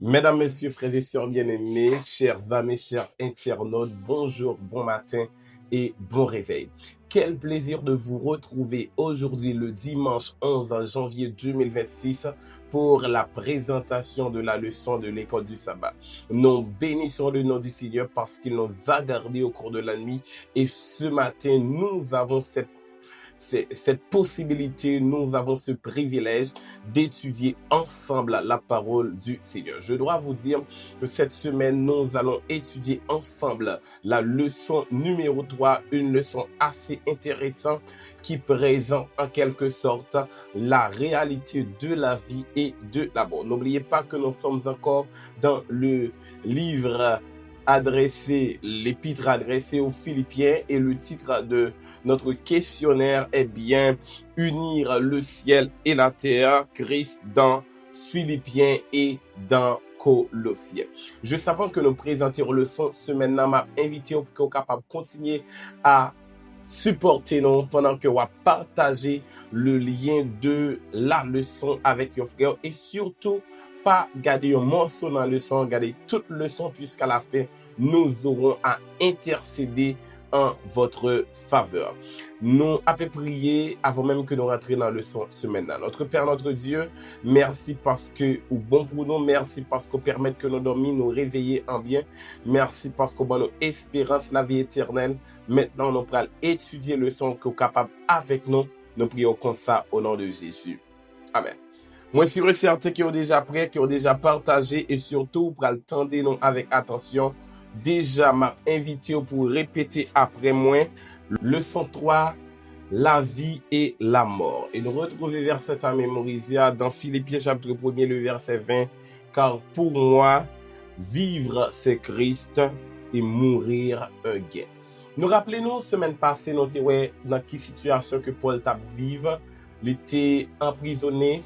Mesdames, Messieurs, frères et sœurs bien-aimés, chers amis, chers internautes, bonjour, bon matin et bon réveil. Quel plaisir de vous retrouver aujourd'hui le dimanche 11 janvier 2026 pour la présentation de la leçon de l'école du sabbat. Nous bénissons le nom du Seigneur parce qu'il nous a gardés au cours de la nuit et ce matin, nous avons cette possibilité, nous avons ce privilège d'étudier ensemble la parole du Seigneur. Je dois vous dire que cette semaine, nous allons étudier ensemble la leçon numéro 3, une leçon assez intéressante qui présente en quelque sorte la réalité de la vie et de la mort. N'oubliez pas que nous sommes encore dans le livre l'épître adressée aux Philippiens et le titre de notre questionnaire est bien unir le ciel et la terre, Christ dans Philippiens et dans Colossiens. Je savais que nous présentions le son semaine m'a invité pour qu'on capable de continuer à supporter nous pendant que vous partager le lien de la leçon avec vos frères et surtout pas garder un morceau dans la leçon, garder toute leçon puisqu'à la fin, nous aurons à intercéder en votre faveur. Nous avons prié avant même que nous rentrions dans la leçon semaine. Notre Père, notre Dieu, merci parce que vous bon pour nous, merci parce que vous permettez que nous dormions, nous réveiller en bien. Merci parce que vous nous espérance la vie éternelle. Maintenant, nous allons étudier le son que vous êtes capable avec nous. Nous prions comme ça au nom de Jésus. Amen. Moi, je suis certain qu'ils ont déjà prêt, qu'ils ont déjà partagé et surtout pour attendre nous avec attention. Déjà, m'a invité pour répéter après moi leçon 3, la vie et la mort. Et nous retrouvons verset à mémoriser dans Philippiens chapitre 1er, le verset 20. Car pour moi, vivre c'est Christ et mourir un gain. Nous rappelons, semaine passée, nous étions dans quelle situation que Paul t'a vive. Il était emprisonné.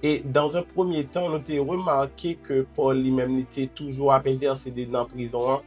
Et dans un premier temps, nous avons remarqué que Paul lui-même était toujours à intercéder dans la prison.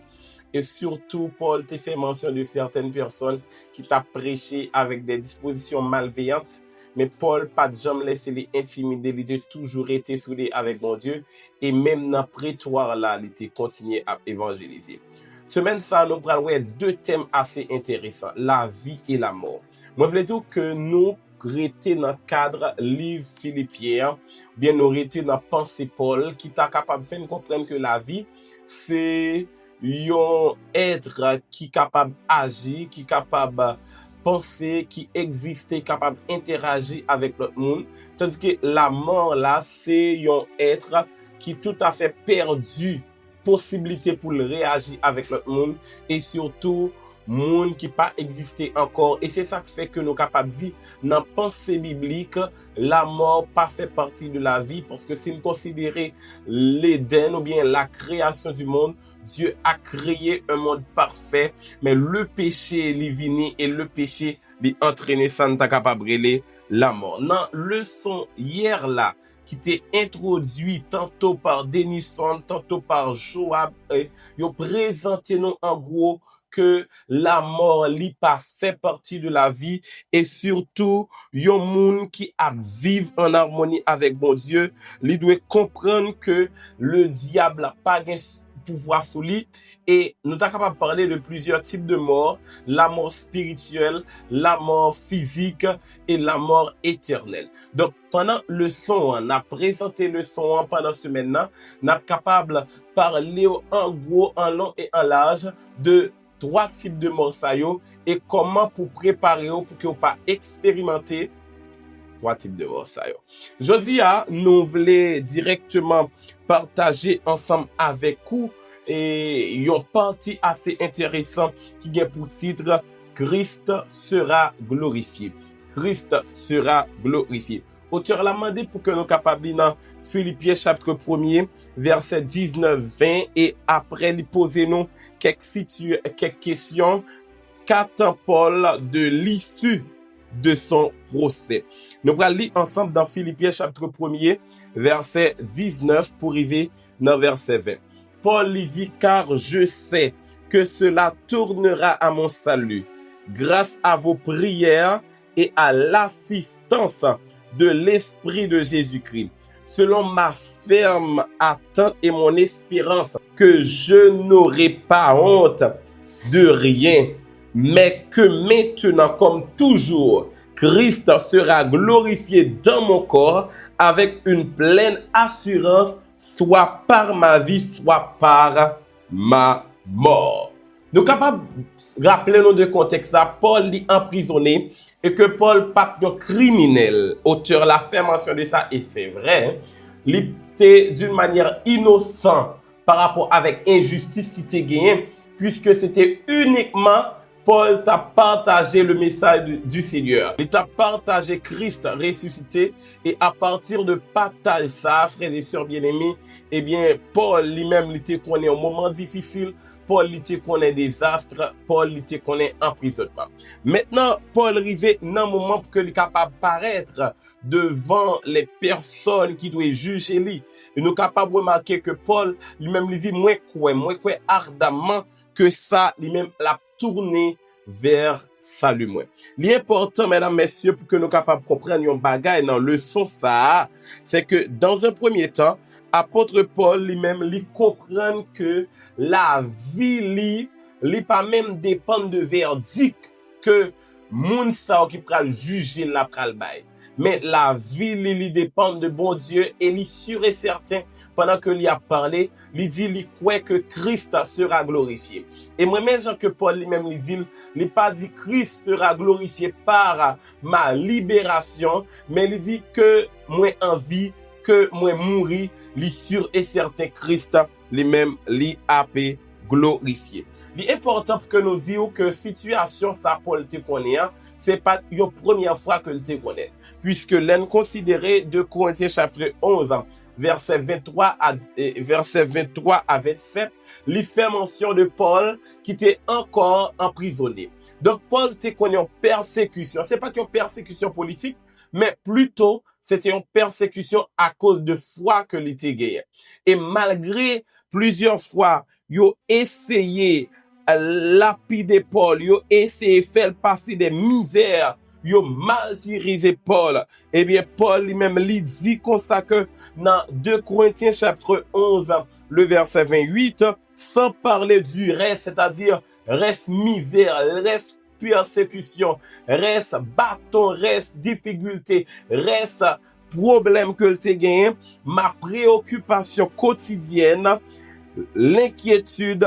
Et surtout, Paul t'a fait mention de certaines personnes qui t'a prêché avec des dispositions malveillantes. Mais Paul, pas de jamais laissé les intimider, il a toujours été soudé avec mon Dieu. Et même dans le prétoire là, il a continué à évangéliser. Semaine ça, nous parlons deux thèmes assez intéressants, la vie et la mort. Moi, je voulais dire que nous rester dans le cadre livre Philippiens, bien nous rester dans pensée Paul, qui t'a capable de faire comprendre que la vie, c'est un être qui capable d'agir, qui capable penser, qui existe, capable d'interagir avec l'autre monde. Tandis que la mort là, c'est un être qui tout à fait perdu possibilité pour le réagir avec l'autre monde et surtout monde qui pas existé encore. Et c'est ça qui fait que nous capables de vivre dans la pensée biblique, la mort pas fait partie de la vie parce que si nous considérons l'Éden ou bien la création du monde, Dieu a créé un monde parfait, mais le péché est venu et le péché lui entraîné ça n'est capable de brûler la mort. Dans leçon hier là, qui était introduit tantôt par Denison, tantôt par Joab, ils présenté nous en gros que la mort li pas fait partie de la vie et surtout yon moun qui a vivre en harmonie avec bon Dieu, li doit comprendre que le diable a pas gain pouvoir sur lui et nous sommes capables de parler de plusieurs types de morts, la mort spirituelle, la mort physique et la mort éternelle. Donc pendant le son, on a présenté le son pendant ce maintenant, on est capable de parler en gros, en long et en large de trois types de morts et comment pour préparer pour que vous pas expérimenter trois types de morts. Jodi nous voulons directement partager ensemble avec vous et une partie assez intéressante qui est pour titre Christ sera glorifié. Christ sera glorifié. Auteur l'a demandé pour que nous capables dans Philippiens chapitre 1er, verset 19-20 et après lui poser nous quelques questions qu'attend Paul de l'issue de son procès. Nous allons lire ensemble dans Philippiens chapitre 1er, verset 19 pour arriver dans verset 20. Paul lui dit, car je sais que cela tournera à mon salut, grâce à vos prières et à l'assistance de l'Esprit de Jésus-Christ. selon ma ferme attente et mon espérance, que je n'aurai pas honte de rien, mais que maintenant, comme toujours, Christ sera glorifié dans mon corps avec une pleine assurance, soit par ma vie, soit par ma mort. Nous sommes capables de rappeler nous de contexte ça, Paul est emprisonné et que Paul pas un criminel. Auteur l'a fait mention de ça et c'est vrai. Il était d'une manière innocente par rapport avec injustice qui était gagné puisque c'était uniquement Paul t'a partagé le message du Seigneur. Il t'a partagé Christ ressuscité et à partir de partage ça, frères et sœurs bien-aimés, eh bien, Paul lui-même, il était connaît un moment difficile, Paul il était connaît désastre, Paul il était connaît emprisonnement. Maintenant, Paul arrivé dans un moment pour qu'il est capable de paraître devant les personnes qui doivent juger lui. Et nous sommes capables de remarquer que Paul lui-même lui dit, moi quoi ardemment que ça, lui-même l'a tourné vers salut. L'important, mesdames, messieurs, pour que nous capables de comprendre un bagage dans le leçon ça, c'est que dans un premier temps, apôtre Paul lui-même, lui comprend que la vie, lui pas même dépend de verdict que moun sa qui pral juger la pral bay. Mais la vie, lui dépend de bon Dieu et lui sûr et certain pendant que lui a parlé, lui dit, lui croit que Christ sera glorifié. Et moi-même, Jean que Paul lui-même lui dit, lui pas dit Christ sera glorifié par ma libération, mais lui dit que moi en vie, que moi mourir, lui sûr et certain Christ lui-même lui a glorifié. L'important pour que nous disions que situation ça Paul te connaît, c'est pas la première fois que te connaît. Puisque l'on considéré de Corinthiens chapitre 11, verset 23 à 27, il fait mention de Paul qui était encore emprisonné. Donc Paul te connaît en persécution. C'est pas une persécution politique, mais plutôt c'était une persécution à cause de foi que il était gagné. Et malgré plusieurs fois, yo essayé lapider Paul, yo essayé faire passer des misères, yo martyrisé Paul. Eh bien, Paul lui-même lui dit comme ça que dans 2 Corinthiens chapitre 11, le verset 28, sans parler du reste, c'est-à-dire reste misère, reste persécution, reste bâton, reste difficulté, reste problème que tu gagné, ma préoccupation quotidienne, l'inquiétude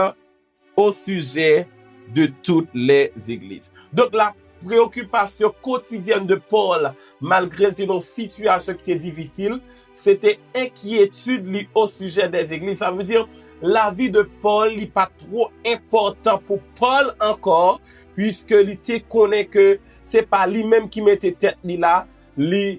au sujet de toutes les églises. Donc la préoccupation quotidienne de Paul, malgré une situation qui était difficile, c'était inquiétude liée au sujet des églises. Ça veut dire la vie de Paul n'est pas trop important pour Paul encore, puisque il connaît que c'est pas lui-même qui mettait tête là,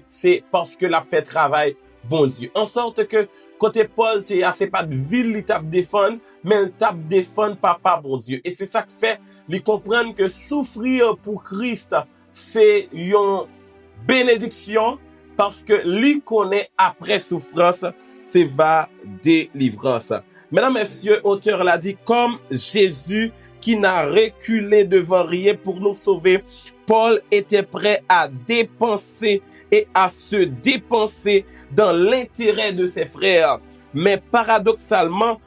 c'est parce que l'a fait travail bon Dieu. En sorte que côté Paul, c'est pas de ville il tape défendre, mais il tape défendre papa bon Dieu. Et c'est ça qui fait, ils comprennent que souffrir pour Christ, c'est une bénédiction, parce que lui connaît après souffrance, c'est va délivrance. Mesdames, messieurs, auteur l'a dit, comme Jésus qui n'a reculé devant rien pour nous sauver, Paul était prêt à dépenser et à se dépenser dans l'intérêt de ses frères. Mais paradoxalement,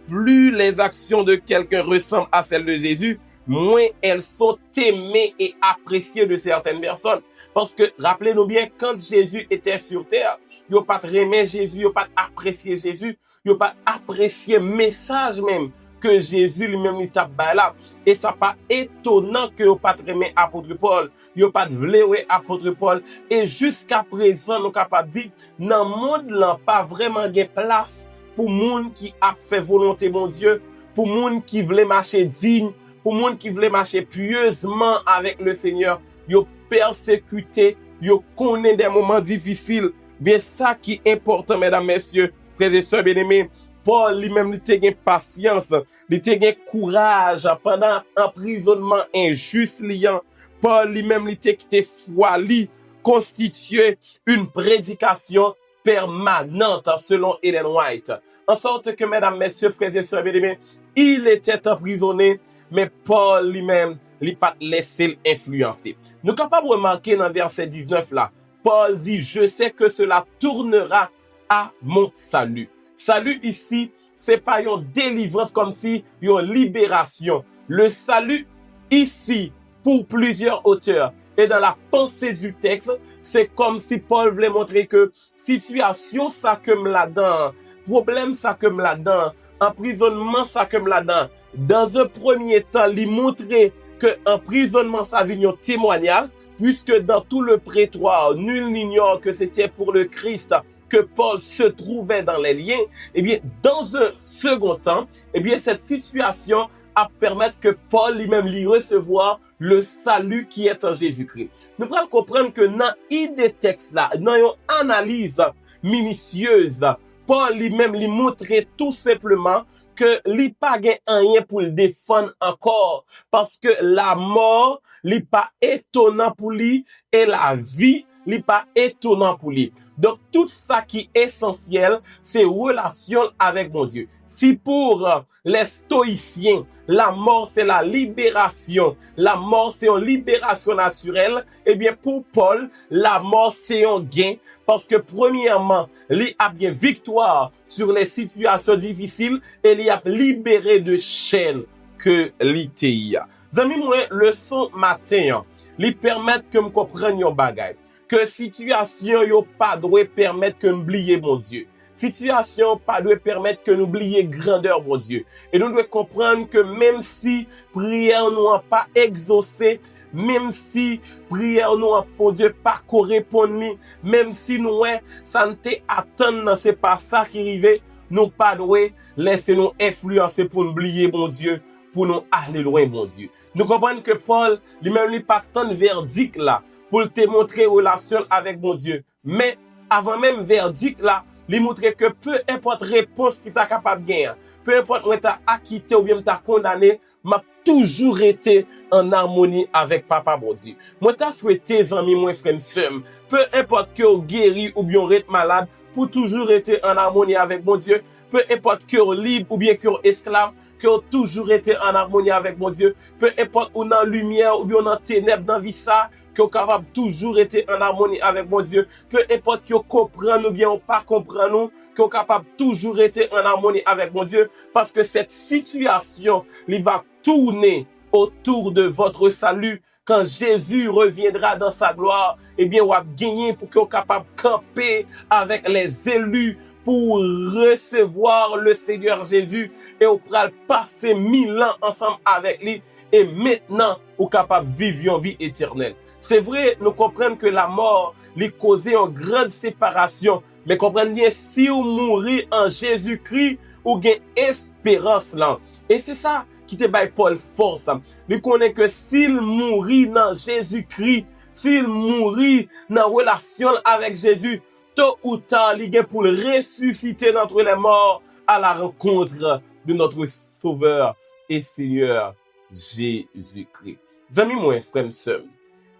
plus les actions de quelqu'un ressemblent à celles de Jésus, moins elles sont aimées et appréciées de certaines personnes. Parce que, rappelez-nous bien, quand Jésus était sur terre, il n'a pas aimé Jésus, il n'a pas apprécié Jésus, il n'a pas apprécié le message même que Jésus lui-même il tape là. Et ça pas étonnant que il pas aimé apôtre Paul, il pas voulu apôtre Paul. Et jusqu'à présent, nous capable dire, dans le monde là, pas vraiment de place pour monde qui a fait volonté mon Dieu, pour monde qui voulait marcher digne, pour monde qui voulait marcher pieusement avec le Seigneur. Yo persécuté, yo connaît des moments difficiles. Bien ça qui est important, mesdames, messieurs, frères et sœurs bien-aimés. Paul lui-même, il était gain patience, il était gain courage pendant emprisonnement injuste liant. Paul lui-même, il était quitté foi li, constitué une prédication permanente selon Ellen White. En sorte que, mesdames, messieurs, frères et sœurs bien-aimés, il était emprisonné, mais Paul lui-même, il pas laissé l'influencer. Nous sommes capables de remarquer dans verset 19 là, Paul dit, je sais que cela tournera à mon salut. Salut ici, c'est pas une délivrance comme si une libération. Le salut ici, pour plusieurs auteurs, et dans la pensée du texte, c'est comme si Paul voulait montrer que situation ça que me là-dedans, problème ça que me là-dedans, emprisonnement ça que me là-dedans. Dans un premier temps, il montrait que emprisonnement ça vient un témoignage, puisque dans tout le prétoire, nul n'ignore que c'était pour le Christ que Paul se trouvait dans les liens. Eh bien, dans un second temps, eh bien, cette situation à permettre que Paul lui-même lui recevoir le salut qui est en Jésus-Christ. Nous pouvons comprendre que dans l'idée texte là, dans une analyse minutieuse, Paul lui-même lui montrait tout simplement que lui pas gain rien pour le défendre encore, parce que la mort lui pas étonnant pour lui et la vie li pas étonnant pour lui. Donc, tout ça qui est essentiel, c'est relation avec mon Dieu. Si pour les stoïciens, la mort c'est la libération, la mort c'est une libération naturelle, eh bien, pour Paul, la mort c'est un gain, parce que premièrement, il a bien victoire sur les situations difficiles et il a libéré de chaînes que l'ITI a. Zami, moi, leçon matin, li permettre que me comprenne yon bagay. Que situation yo pas doit permettre que m'oublier mon Dieu. Situation pas doit permettre que nous oublier grandeur mon Dieu. Et nous devons comprendre que même si prière nous a pas exaucé, même si prière nous a pour Dieu pas correspondu, même si nous ça ne attend c'est pas ça qui arrive, nous pas doit laisser nous influencer pour oublier mon Dieu, pour nous aller loin mon Dieu. Nous comprenons que Paul lui-même lui pas tant verdict là pour te montrer relation avec mon Dieu. Mais avant même verdict là, lui montrer que peu importe réponse qui t'a capable de gagner, peu importe moi t'as acquitté ou bien t'as condamné, m'a toujours été en harmonie avec papa mon Dieu. Moi t'as souhaité amis moi frère soeur, peu importe que vous guéri ou bien vous êtes malade, pour toujours être en harmonie avec mon Dieu, peu importe que vous libre ou bien que vous esclave, que vous toujours été en harmonie avec mon Dieu, peu importe ou dans lumière ou bien dans ténèbres dans vie ça, que vous capable toujours être en harmonie avec mon Dieu, peu importe que vous comprenez ou bien ou pas comprenez, que vous capable toujours être en harmonie avec mon Dieu, parce que cette situation, il va tourner autour de votre salut. Quand Jésus reviendra dans sa gloire, eh bien, on va gagner pour qu'on soit capable de camper avec les élus pour recevoir le Seigneur Jésus et on pourra passer 1000 ans ensemble avec lui et maintenant, on est capable de vivre une vie éternelle. C'est vrai, nous comprenons que la mort lui causait une grande séparation, mais comprenez bien, si on mourit en Jésus-Christ, on gagne espérance là. Et c'est ça qui te baille Paul force. Il connaît que s'il mourit dans Jésus-Christ, s'il mourit dans relation avec Jésus, tôt ou tard, il gagne pour le ressusciter d'entre les morts à la rencontre de notre Sauveur et Seigneur Jésus-Christ. Amis, moi, frère, sœur,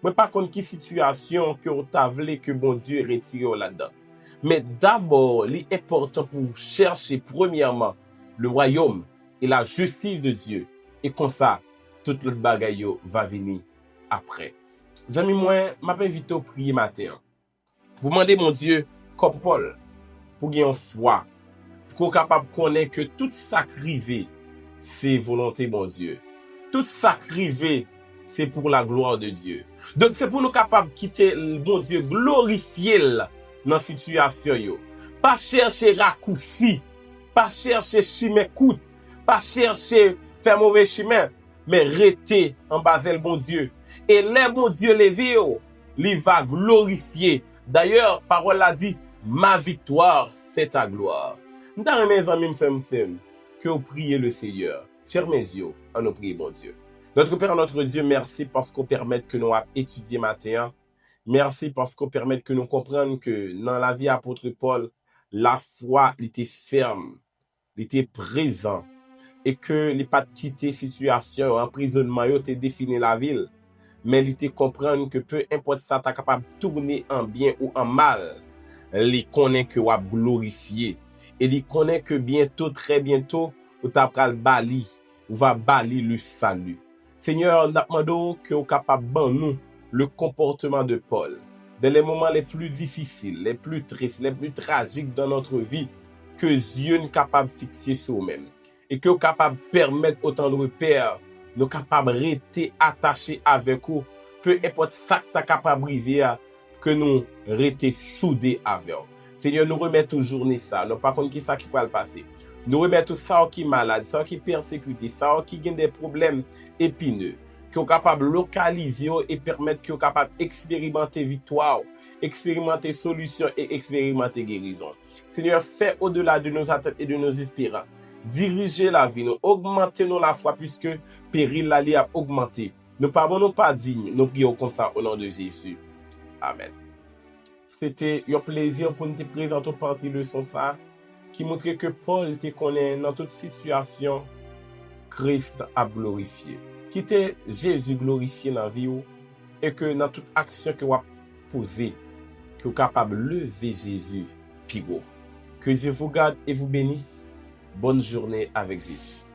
moi, par contre, qui situation que vous avez que bon Dieu retire là-dedans. Mais d'abord, il est important pour chercher premièrement le royaume et la justice de Dieu. Et comme ça, tout le bagaille va venir après. Amis, moi, m'invite à prier matin. Vous demandez mon Dieu, comme Paul, pour gagner foi, pour qu'on soit capable de connaître que tout sacrifié, c'est volonté mon Dieu. Tout sacrifié, c'est pour la gloire de Dieu. Donc, c'est pour nous capables de quitter mon Dieu, glorifier dans la situation. Pas chercher raccourci, pas chercher chemin coûte, pas chercher faire mauvais chemin, mais rester en bas le bon Dieu. Et les bon Dieu levé, il va glorifier. D'ailleurs, parole a dit, ma victoire, c'est ta gloire. Nous t'en mes amis, que vous priez le Seigneur. Fermez les yeux, en nous prier, bon Dieu. Notre Père, notre Dieu, merci parce qu'on permet que nous étudions matin. Merci parce qu'on permet que nous comprenions que dans la vie apôtre Paul, la foi était ferme, était présent et que il pas quitté situation, emprisonnement, il était défini la ville, mais il était comprendre que peu importe ça, tu es capable de tourner en bien ou en mal, il connaît que tu as glorifié et il connaît que bientôt, très bientôt, tu vas bali, ou va bali le salut. Seigneur, nous demandons que vous capable de nous le comportement de Paul. dans les moments les plus difficiles, les plus tristes, les plus tragiques dans notre vie, que Dieu est capable de fixer sur nous-mêmes. Et que nous capable de permettre autant de repères, nous capables de rester attachés avec vous, peu importe ça que tu es capable de vivre, que nous rester soudés avec vous. Seigneur, nous remettons toujours ça, nous pas contre qui ça qui peut le passer. Nous remettons ça qui est malade, ça qui est persécuté, ça qui a des problèmes épineux, qui sont capables de localiser et permettre qu'ils soient capables d'expérimenter victoire, expérimenter solution et expérimenter guérison. Seigneur, fais au-delà de nos attentes et de nos espérances. Dirigez la vie, nous augmentez-nous la foi puisque péril la a augmenté. Nous ne pas dignes, nous prions comme ça au nom de Jésus. Amen. C'était un plaisir pour nous te présenter une partie de leçon ça qui montrait que Paul te connaît dans toute situation, Christ a glorifié. Qui était Jésus glorifié dans la vie et que dans toute action que vous avez posée, que vous êtes capable de lever Jésus plus haut. Que Dieu vous garde et vous bénisse. Bonne journée avec Jésus.